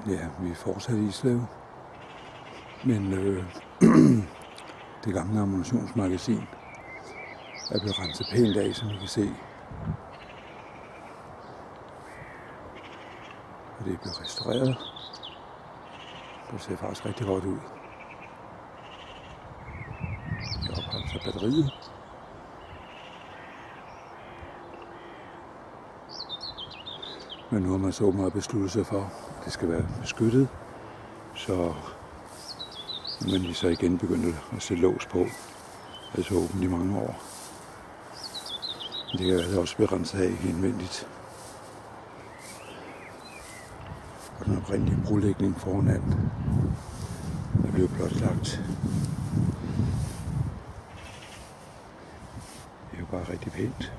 Ja, vi er fortsat i Islev. Men det gamle ammunitionsmagasin er blevet renset pænt af, som I kan se. Og det er blevet restaureret. Det ser faktisk rigtig godt ud. Det er oprettet af batteriet. Men nu har man så meget besluttet sig for, at det skal være beskyttet. Så man lige så igen begyndt at sætte lås på. Altså åbent i mange år. Det kan altså også blive renset af indvendigt. Og den oprindelige brolægning foran er blevet blotlagt. Det er jo bare rigtig pænt.